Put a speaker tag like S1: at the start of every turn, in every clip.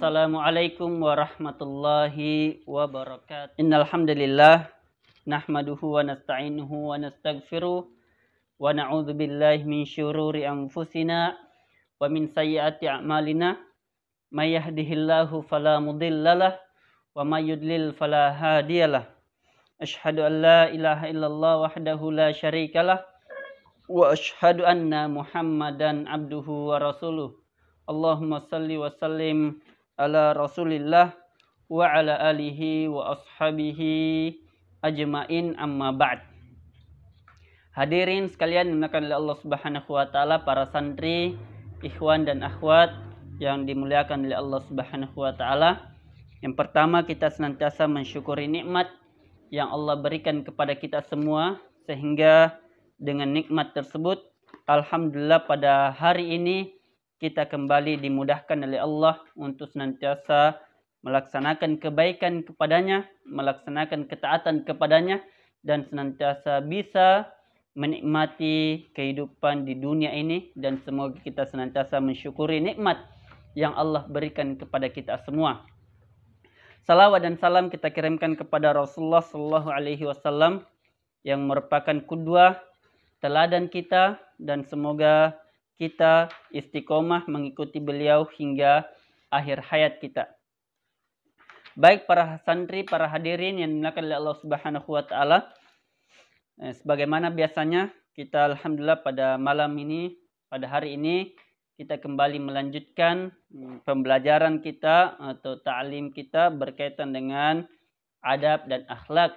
S1: Assalamualaikum warahmatullahi wabarakatuh. Innal hamdalillah nahmaduhu wa nasta'inuhu wa nastaghfiruh wa na'udzu billahi min syururi anfusina wa min sayyiati a'malina. May yahdihillahu fala mudhillalah wa may yudlil fala hadiyalah. Asyhadu an la ilaha illallah wahdahu la syarikalah wa asyhadu anna Muhammadan abduhu wa rasuluh. Allahumma salli wa sallim ala Rasulillah wa ala alihi wa ashabihi ajmain, amma ba'd. Hadirin sekalian dimuliakan oleh Allah Subhanahu wa taala, para santri, ikhwan dan akhwat yang dimuliakan oleh Allah Subhanahu wa taala. Yang pertama, kita senantiasa mensyukuri nikmat yang Allah berikan kepada kita semua, sehingga dengan nikmat tersebut alhamdulillah pada hari ini kita kembali dimudahkan oleh Allah untuk senantiasa melaksanakan kebaikan kepadanya, melaksanakan ketaatan kepadanya, dan senantiasa bisa menikmati kehidupan di dunia ini. Dan semoga kita senantiasa mensyukuri nikmat yang Allah berikan kepada kita semua. Salawat dan salam kita kirimkan kepada Rasulullah SAW yang merupakan qudwah, teladan kita, dan semoga kita istiqomah mengikuti beliau hingga akhir hayat kita. Baik para santri, para hadirin yang dimuliakan oleh Allah Subhanahu wa taala, sebagaimana biasanya kita alhamdulillah pada malam ini, pada hari ini kita kembali melanjutkan pembelajaran kita atau ta'lim kita berkaitan dengan adab dan akhlak.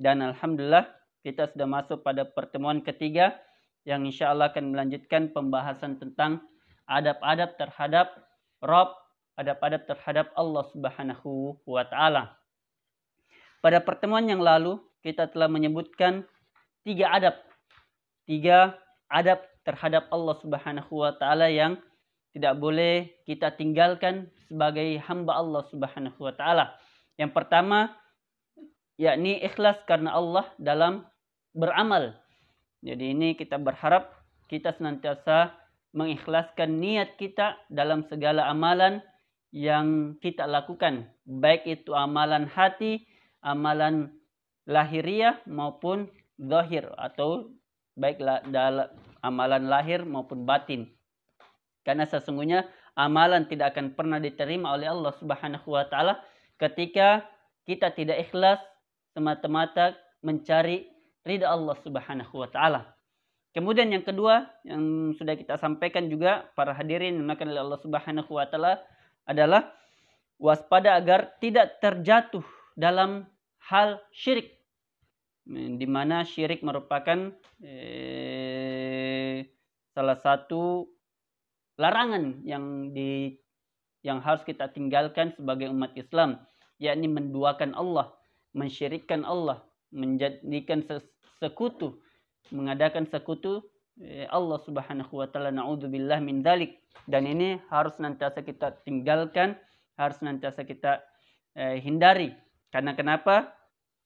S1: Dan alhamdulillah kita sudah masuk pada pertemuan ketiga yang insya Allah akan melanjutkan pembahasan tentang adab-adab terhadap Rabb, adab-adab terhadap Allah Subhanahu wa taala. Pada pertemuan yang lalu kita telah menyebutkan tiga adab terhadap Allah Subhanahu wa taala yang tidak boleh kita tinggalkan sebagai hamba Allah Subhanahu wa taala. Yang pertama yakni ikhlas karena Allah dalam beramal. Jadi ini kita berharap kita senantiasa mengikhlaskan niat kita dalam segala amalan yang kita lakukan, baik itu amalan hati, amalan lahiriah maupun zahir, atau baik dalam amalan lahir maupun batin. Karena sesungguhnya amalan tidak akan pernah diterima oleh Allah Subhanahu wa taala ketika kita tidak ikhlas semata-mata mencari ridha Allah Subhanahu wa taala. Kemudian yang kedua yang sudah kita sampaikan juga para hadirin yang dimuliakan oleh Allah Subhanahu wa taala adalah waspada agar tidak terjatuh dalam hal syirik. Di mana syirik merupakan salah satu larangan yang harus kita tinggalkan sebagai umat Islam, yakni menduakan Allah, mensyirikkan Allah, menjadikan sekutu, mengadakan sekutu Allah Subhanahu wa taala, naudzubillah min dzalik. Dan ini harus nantiasa kita tinggalkan, harus nantiasa kita hindari. Karena kenapa?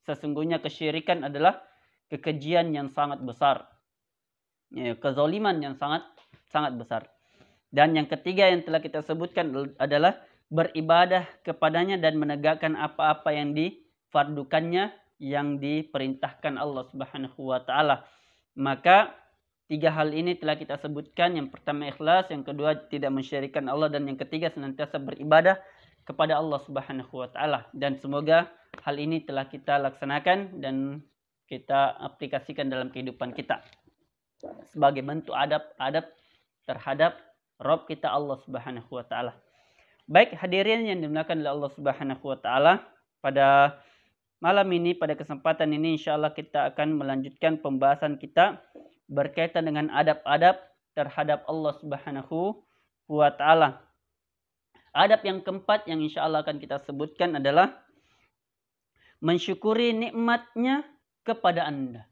S1: Sesungguhnya kesyirikan adalah kekejian yang sangat besar, kezaliman yang sangat besar. Dan yang ketiga yang telah kita sebutkan adalah beribadah kepadanya dan menegakkan apa-apa yang difardukannya, yang diperintahkan Allah Subhanahu wa taala. Maka tiga hal ini telah kita sebutkan. Yang pertama ikhlas, yang kedua tidak mensyirikkan Allah, dan yang ketiga senantiasa beribadah kepada Allah Subhanahu wa taala. Dan semoga hal ini telah kita laksanakan dan kita aplikasikan dalam kehidupan kita sebagai bentuk adab terhadap Rabb kita Allah Subhanahu wa taala. Baik hadirin yang dimuliakan oleh Allah Subhanahu wa taala, pada malam ini, pada kesempatan ini insyaallah kita akan melanjutkan pembahasan kita berkaitan dengan adab-adab terhadap Allah Subhanahu wa taala. Adab yang keempat yang insyaallah akan kita sebutkan adalah mensyukuri nikmatnya kepada Anda.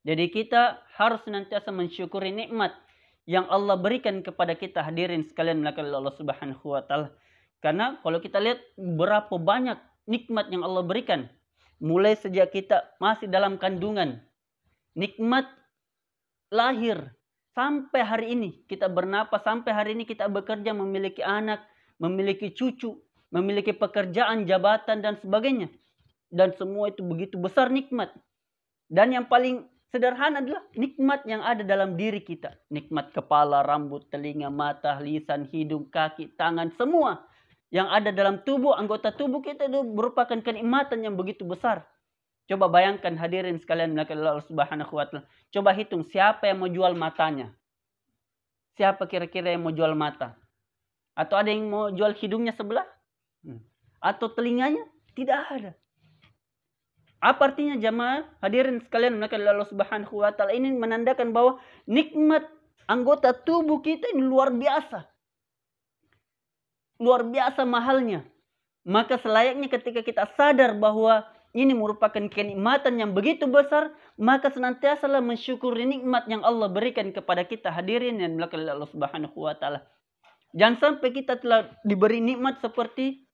S1: Jadi kita harus senantiasa mensyukuri nikmat yang Allah berikan kepada kita, hadirin sekalian dimuliakan oleh Allah Subhanahu wa taala. Karena kalau kita lihat berapa banyak nikmat yang Allah berikan, mulai sejak kita masih dalam kandungan, nikmat lahir, sampai hari ini kita bernapas, sampai hari ini kita bekerja, memiliki anak, memiliki cucu, memiliki pekerjaan, jabatan, dan sebagainya. Dan semua itu begitu besar nikmat. Dan yang paling sederhana adalah nikmat yang ada dalam diri kita. Nikmat kepala, rambut, telinga, mata, lisan, hidung, kaki, tangan, semua yang ada dalam tubuh, anggota tubuh kita itu merupakan kenikmatan yang begitu besar. Coba bayangkan hadirin sekalian Allah Subhanahu wa Ta'ala. Coba hitung siapa yang mau jual matanya. Siapa kira-kira yang mau jual mata? Atau ada yang mau jual hidungnya sebelah? Atau telinganya? Tidak ada. Apa artinya jamaah? Hadirin sekalian Allah Subhanahu wa Ta'ala, ini menandakan bahwa nikmat anggota tubuh kita ini luar biasa. Luar biasa mahalnya. Maka selayaknya ketika kita sadar bahwa ini merupakan kenikmatan yang begitu besar, maka senantiasalah mensyukuri nikmat yang Allah berikan kepada kita. Hadirin yang dimuliakan Allah Subhanahu wa Ta'ala. Jangan sampai kita telah diberi nikmat seperti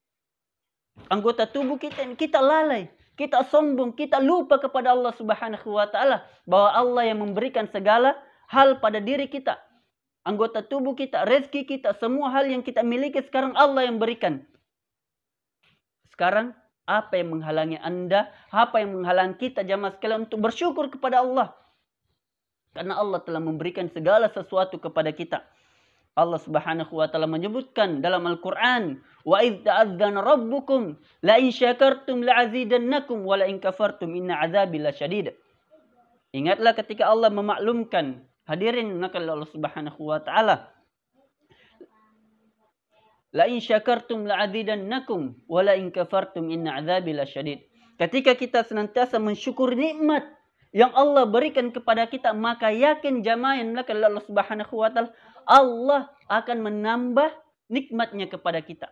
S1: anggota tubuh kita lalai, kita sombong, kita lupa kepada Allah Subhanahu wa Ta'ala bahwa Allah yang memberikan segala hal pada diri kita. Anggota tubuh kita, rezeki kita, semua hal yang kita miliki sekarang Allah yang berikan. Sekarang apa yang menghalangi Anda? Apa yang menghalangi kita jamaah sekalian untuk bersyukur kepada Allah? Karena Allah telah memberikan segala sesuatu kepada kita. Allah Subhanahu wa Ta'ala menyebutkan dalam Al-Qur'an, "Wa idz ta'adzana rabbukum la in syakartum la'azidannakum wa la in kafartum inna 'adzabi lasyadid." Ingatlah ketika Allah memaklumkan, hadirin Allah Subhanahu wa Ta'ala, la in syakartum la'azidannakum wa la in kafartum inna 'adzabi lasyadid. Ketika kita senantiasa mensyukuri nikmat yang Allah berikan kepada kita, maka yakin jamaah yang Allah Subhanahu wa Ta'ala, Allah akan menambah nikmatnya kepada kita.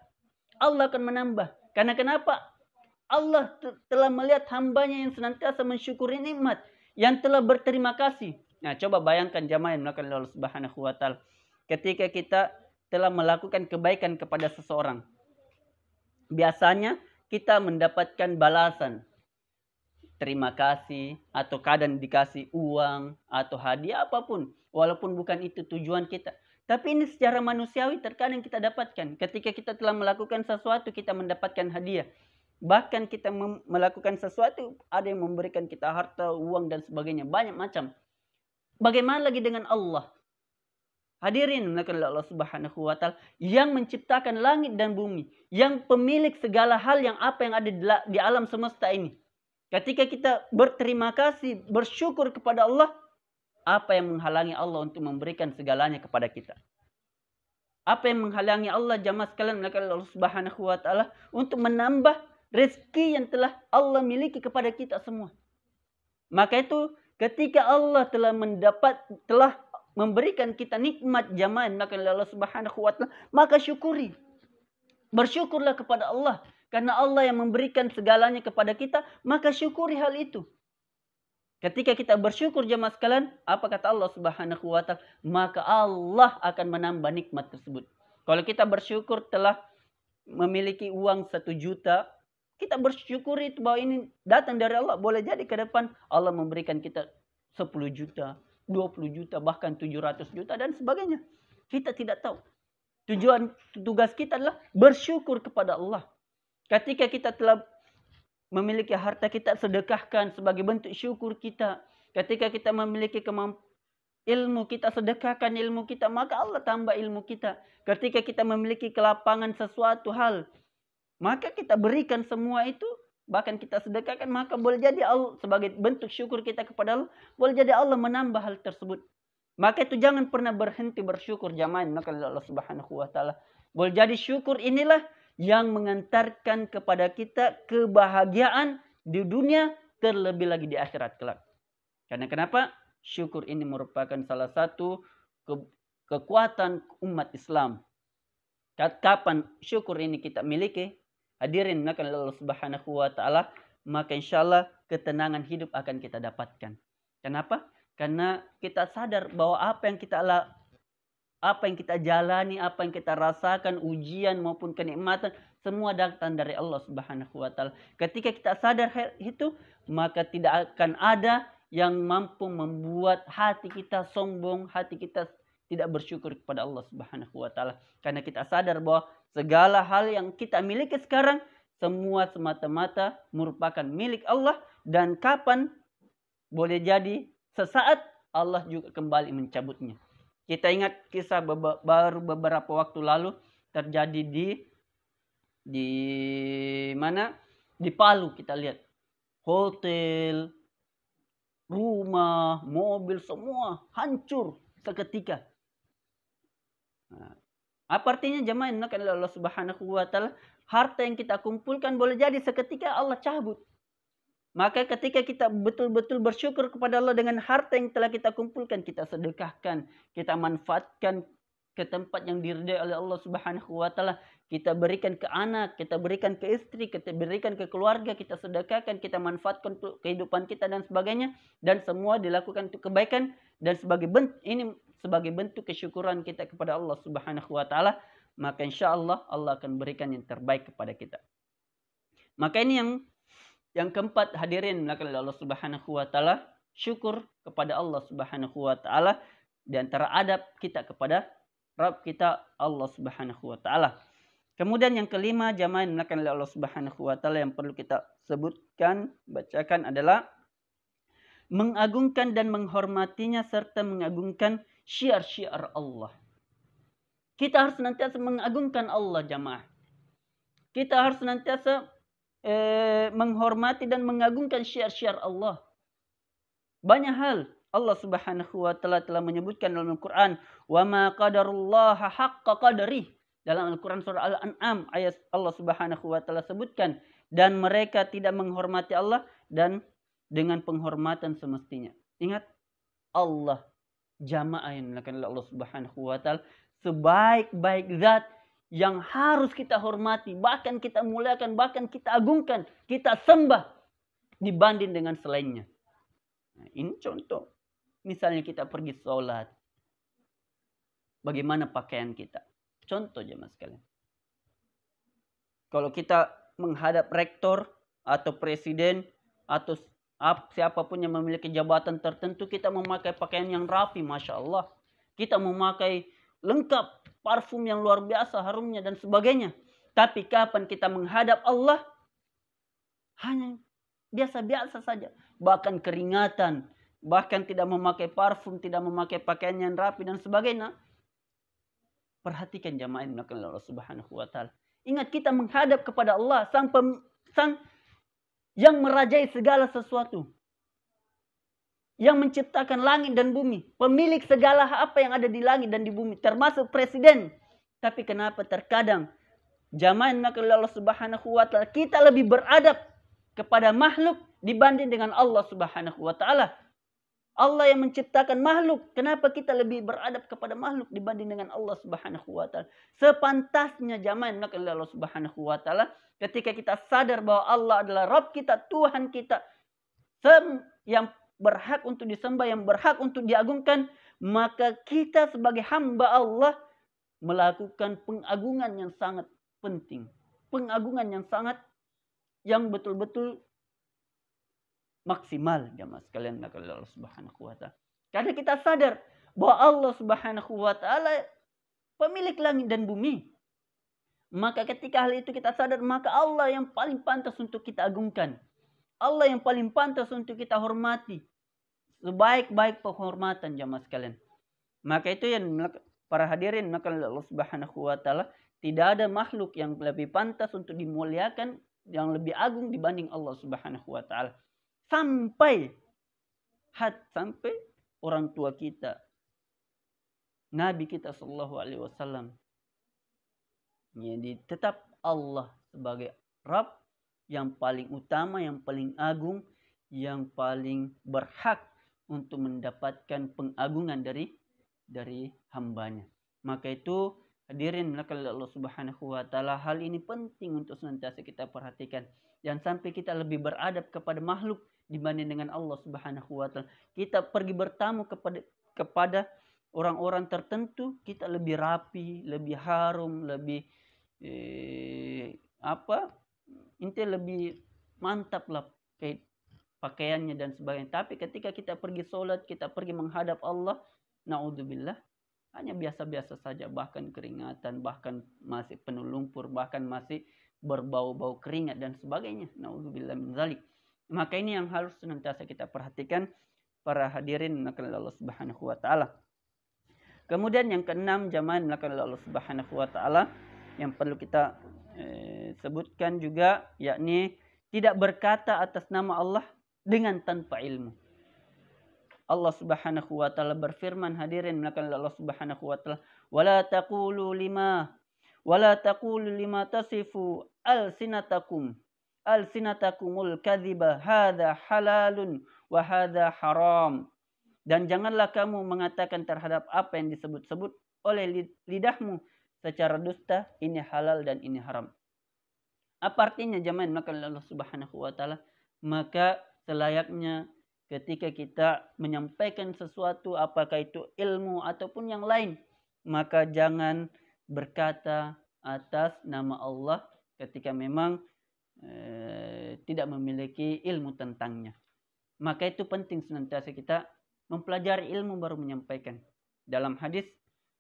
S1: Allah akan menambah. Karena kenapa? Allah telah melihat hambanya yang senantiasa mensyukuri nikmat, yang telah berterima kasih. Nah, coba bayangkan jamaah yang Allah Subhanahu wa Ta'ala, ketika kita telah melakukan kebaikan kepada seseorang, biasanya kita mendapatkan balasan, terima kasih, atau kadang dikasih uang atau hadiah apapun, walaupun bukan itu tujuan kita. Tapi ini secara manusiawi terkadang kita dapatkan. Ketika kita telah melakukan sesuatu, kita mendapatkan hadiah. Bahkan kita melakukan sesuatu, ada yang memberikan kita harta, uang, dan sebagainya. Banyak macam. Bagaimana lagi dengan Allah? Hadirin Allah Subhanahu wa Ta'ala, yang menciptakan langit dan bumi, yang pemilik segala hal yang apa yang ada di alam semesta ini. Ketika kita berterima kasih, bersyukur kepada Allah, apa yang menghalangi Allah untuk memberikan segalanya kepada kita? Apa yang menghalangi Allah jamaah sekalian Allah Subhanahu wa Ta'ala untuk menambah rezeki yang telah Allah miliki kepada kita semua? Maka itu ketika Allah telah memberikan kita nikmat jamaah Allah Subhanahu wa Ta'ala, maka syukuri. Bersyukurlah kepada Allah. Karena Allah yang memberikan segalanya kepada kita, maka syukuri hal itu. Ketika kita bersyukur jamaah sekalian, apa kata Allah Subhanahu wa Ta'ala? Maka Allah akan menambah nikmat tersebut. Kalau kita bersyukur telah memiliki uang 1 juta, kita bersyukur itu bahwa ini datang dari Allah. Boleh jadi ke depan Allah memberikan kita 10 juta, 20 juta, bahkan 700 juta dan sebagainya. Kita tidak tahu. Tugas kita adalah bersyukur kepada Allah. Ketika kita telah memiliki harta, kita sedekahkan sebagai bentuk syukur kita. Ketika kita memiliki ilmu, kita sedekahkan ilmu kita, maka Allah tambah ilmu kita. Ketika kita memiliki kelapangan sesuatu hal, maka kita berikan semua itu, bahkan kita sedekahkan, maka boleh jadi Allah sebagai bentuk syukur kita kepada Allah, boleh jadi Allah menambah hal tersebut. Maka itu jangan pernah berhenti bersyukur jamaah Allah Subhanahu wa Ta'ala. Boleh jadi syukur inilah yang mengantarkan kepada kita kebahagiaan di dunia, terlebih lagi di akhirat kelak. Karena kenapa? Syukur ini merupakan salah satu kekuatan umat Islam. Kapan syukur ini kita miliki, hadirin Allah Subhanahu wa Ta'ala, maka insyaallah ketenangan hidup akan kita dapatkan. Kenapa? Karena kita sadar bahwa apa yang kita jalani, apa yang kita rasakan, ujian maupun kenikmatan, semua datang dari Allah Subhanahu wa Ta'ala. Ketika kita sadar itu, maka tidak akan ada yang mampu membuat hati kita sombong, hati kita tidak bersyukur kepada Allah Subhanahu wa taala. Karena kita sadar bahwa segala hal yang kita miliki sekarang semua semata-mata merupakan milik Allah, dan kapan boleh jadi sesaat Allah juga kembali mencabutnya. Kita ingat kisah baru beberapa waktu lalu terjadi di mana? Di Palu. Kita lihat hotel, rumah, mobil semua hancur seketika. Apa artinya jemaah yang dimuliakan oleh Allah Subhanahu wa taala? Harta yang kita kumpulkan boleh jadi seketika Allah cabut. Maka ketika kita betul-betul bersyukur kepada Allah dengan harta yang telah kita kumpulkan, kita sedekahkan, kita manfaatkan ke tempat yang diridai oleh Allah Subhanahu wa taala, kita berikan ke anak, kita berikan ke istri, kita berikan ke keluarga, kita sedekahkan, kita manfaatkan untuk kehidupan kita dan sebagainya, dan semua dilakukan untuk kebaikan, dan sebagai bentuk kesyukuran kita kepada Allah Subhanahu wa taala, maka insyaallah Allah akan berikan yang terbaik kepada kita. Maka ini yang keempat, hadirin oleh Allah Subhanahu wa taala, syukur kepada Allah Subhanahu wa taala di antara adab kita kepada Rabb kita Allah Subhanahu wa taala. Kemudian yang kelima, jamaah yang dimuliakan oleh Allah Subhanahu wa taala, yang perlu kita sebutkan, bacakan adalah mengagungkan dan menghormatinya serta mengagungkan syiar-syiar Allah. Kita harus senantiasa mengagungkan Allah, jamaah. Kita harus senantiasa menghormati dan mengagungkan syiar-syiar Allah. Banyak hal Allah Subhanahu wa taala telah menyebutkan dalam Al-Qur'an, "Wa ma qadarullaha haqqa qadrih." Dalam Al-Qur'an surah Al-An'am ayat Allah Subhanahu wa taala sebutkan, dan mereka tidak menghormati Allah dan dengan penghormatan semestinya. Ingat, Allah, jamaah yang dimuliakan oleh Allah Subhanahu wa taala, sebaik-baik zat yang harus kita hormati, bahkan kita muliakan, bahkan kita agungkan, kita sembah dibanding dengan selainnya. Nah, ini contoh. Misalnya kita pergi sholat, bagaimana pakaian kita? Contoh jemaah sekalian. Kalau kita menghadap rektor atau presiden atau siapapun yang memiliki jabatan tertentu, kita memakai pakaian yang rapi, Masya Allah. Kita memakai lengkap, parfum yang luar biasa harumnya dan sebagainya. Tapi kapan kita menghadap Allah, hanya biasa-biasa saja. Bahkan keringatan, bahkan tidak memakai parfum, tidak memakai pakaian yang rapi dan sebagainya. Perhatikan jamaah yang dimuliakan oleh Allah Subhanahu wa taala. Ingat, kita menghadap kepada Allah, sang yang merajai segala sesuatu. Yang menciptakan langit dan bumi, pemilik segala apa yang ada di langit dan di bumi, termasuk presiden. Tapi kenapa terkadang jamaah yang dimuliakan oleh Allah Subhanahu wa taala, kita lebih beradab kepada makhluk dibanding dengan Allah Subhanahu wa taala. Allah yang menciptakan makhluk, kenapa kita lebih beradab kepada makhluk dibanding dengan Allah Subhanahu wa taala? Sepantasnya jamaah yang dimuliakan oleh Allah Subhanahu wa taala, ketika kita sadar bahwa Allah adalah Rabb kita, Tuhan kita, yang berhak untuk disembah, yang berhak untuk diagungkan, maka kita sebagai hamba Allah melakukan pengagungan yang sangat penting. Pengagungan yang betul-betul maksimal jamaah sekalian oleh Allah Subhanahu wa taala. Karena kita sadar bahwa Allah Subhanahu wa taala pemilik langit dan bumi. Maka ketika hal itu kita sadar, maka Allah yang paling pantas untuk kita agungkan. Allah yang paling pantas untuk kita hormati. Sebaik-baik penghormatan jamaah sekalian. Maka itu yang para hadirin oleh Allah Subhanahu wa taala, tidak ada makhluk yang lebih pantas untuk dimuliakan, yang lebih agung dibanding Allah Subhanahu wa taala. Sampai orang tua kita, Nabi kita sallallahu alaihi wasallam, jadi tetap Allah sebagai Rabb yang paling utama, yang paling agung, yang paling berhak untuk mendapatkan pengagungan dari hambanya. Maka itu hadirin oleh Allah Subhanahu wa taala, hal ini penting untuk senantiasa kita perhatikan. Jangan sampai kita lebih beradab kepada makhluk dibanding dengan Allah Subhanahu wa taala. Kita pergi bertamu kepada orang-orang tertentu, kita lebih rapi, lebih harum, lebih intinya lebih mantap lah kayak pakaiannya dan sebagainya. Tapi ketika kita pergi sholat, kita pergi menghadap Allah, naudzubillah, hanya biasa-biasa saja, bahkan keringatan, bahkan masih penuh lumpur, bahkan masih berbau-bau keringat dan sebagainya. Nauzubillah min dzalik. Maka ini yang harus senantiasa kita perhatikan para hadirin melakukan Allah Subhanahu wa taala. Kemudian yang keenam, jamaah melakukan Allah Subhanahu wa taala yang perlu kita sebutkan juga, yakni tidak berkata atas nama Allah dengan tanpa ilmu. Allah Subhanahu wa taala berfirman, hadirin melakukan Allah Subhanahu wa taala, wala taqulu lima tasifu alsinatakumul kadhiba hadza halalun wa hadza haram. Dan janganlah kamu mengatakan terhadap apa yang disebut-sebut oleh lidahmu secara dusta, ini halal dan ini haram. Apa artinya jamaah melakukan Allah Subhanahu wa taala? Maka selayaknya ketika kita menyampaikan sesuatu, apakah itu ilmu ataupun yang lain, maka jangan berkata atas nama Allah ketika memang tidak memiliki ilmu tentangnya. Maka itu penting senantiasa kita mempelajari ilmu baru menyampaikan. Dalam hadis,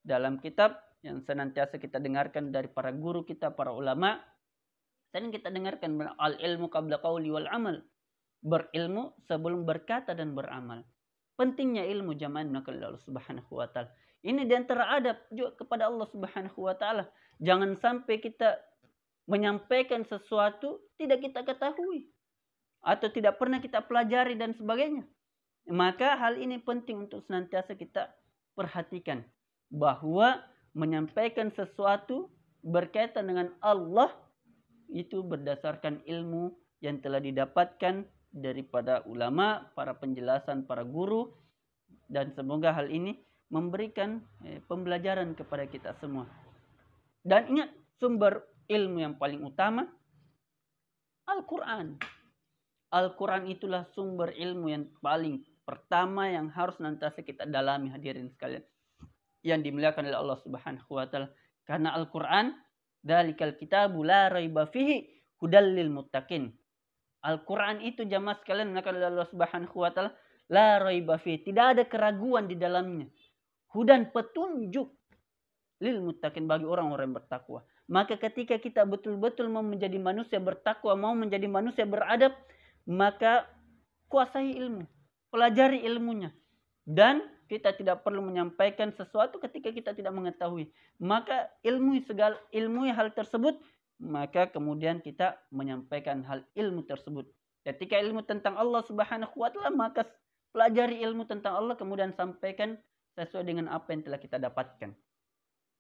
S1: dalam kitab yang senantiasa kita dengarkan dari para guru kita, para ulama, sering kita dengarkan al-ilmu qabla qawli wal amal. Berilmu sebelum berkata dan beramal. Pentingnya ilmu jamaah melakukan Allah Subhanahu wa taala. Ini di antara adab juga kepada Allah Subhanahu wa taala. Jangan sampai kita menyampaikan sesuatu tidak kita ketahui atau tidak pernah kita pelajari dan sebagainya. Maka hal ini penting untuk senantiasa kita perhatikan, bahwa menyampaikan sesuatu berkaitan dengan Allah itu berdasarkan ilmu yang telah didapatkan daripada ulama, para penjelasan, para guru, dan semoga hal ini memberikan pembelajaran kepada kita semua. Dan ingat, sumber ilmu yang paling utama Al-Quran. Al-Quran itulah sumber ilmu yang paling pertama yang harus nantiasa kita dalami, hadirin sekalian yang dimuliakan oleh Allah Subhanahu wa taala. Karena Al-Quran, dzalikal kitabu la raiba fihi hudal lil muttaqin. Al-Quran itu jamaah sekalian melakukan oleh Allah Subhanahu wa taala, la raiba fihi, tidak ada keraguan di dalamnya. Hudan, petunjuk, lil muttaqin, bagi orang-orang yang bertakwa. Maka ketika kita betul-betul mau menjadi manusia bertakwa, mau menjadi manusia beradab, maka kuasai ilmu, pelajari ilmunya. Dan kita tidak perlu menyampaikan sesuatu ketika kita tidak mengetahui. Maka ilmui hal tersebut, maka kemudian kita menyampaikan hal ilmu tersebut. Ketika ilmu tentang Allah Subhanahu wa taala, maka pelajari ilmu tentang Allah, kemudian sampaikan sesuai dengan apa yang telah kita dapatkan.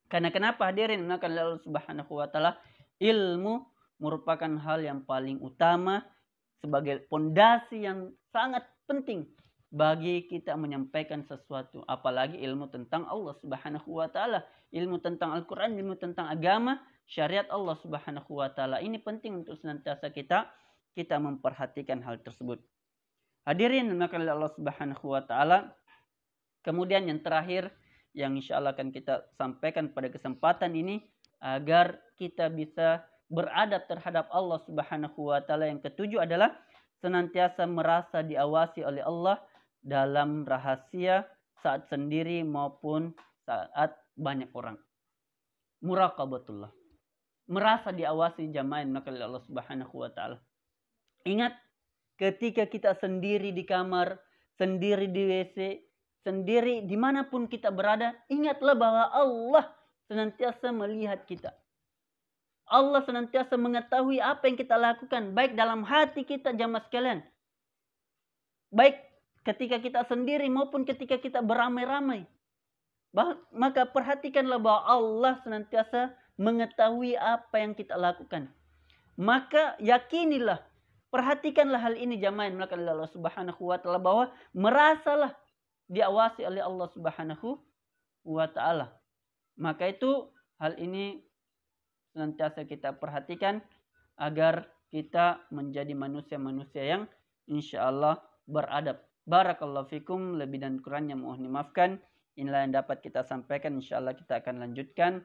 S1: Karena kenapa hadirin melakukan Allah Subhanahu wa taala? Ilmu merupakan hal yang paling utama sebagai pondasi yang sangat penting bagi kita menyampaikan sesuatu, apalagi ilmu tentang Allah Subhanahu wa taala, ilmu tentang Al-Qur'an, ilmu tentang agama, syariat Allah Subhanahu wa taala. Ini penting untuk senantiasa kita memperhatikan hal tersebut. Hadirin melakukan Allah Subhanahu wa taala. Kemudian yang terakhir yang insyaallah akan kita sampaikan pada kesempatan ini, agar kita bisa beradab terhadap Allah Subhanahu wa taala, yang ketujuh adalah senantiasa merasa diawasi oleh Allah dalam rahasia, saat sendiri maupun saat banyak orang. Muraqabatullah. Merasa diawasi jamaah oleh Allah Subhanahu wa taala. Ingat, ketika kita sendiri di kamar, sendiri di WC, sendiri dimanapun kita berada, ingatlah bahwa Allah senantiasa melihat kita. Allah senantiasa mengetahui apa yang kita lakukan, baik dalam hati kita jamaah sekalian, baik ketika kita sendiri maupun ketika kita beramai-ramai. Maka perhatikanlah bahwa Allah senantiasa mengetahui apa yang kita lakukan. Maka yakinilah, perhatikanlah hal ini jamaah yang melakukan Allah Subhanahu wa taala, bahwa merasalah diawasi oleh Allah Subhanahu wa taala. Maka itu hal ini senantiasa kita perhatikan agar kita menjadi manusia-manusia yang insyaallah beradab. Barakallahu fikum, lebih dan kurangnya mohon dimaafkan. Inilah yang dapat kita sampaikan, insyaallah kita akan lanjutkan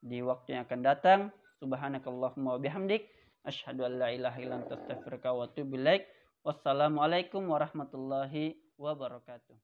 S1: di waktu yang akan datang. Subhanakallahumma wa bihamdik, asyhadu an la ilaha illa anta astaghfiruka wa atubu ilaik. Wassalamualaikum warahmatullahi wabarakatuh.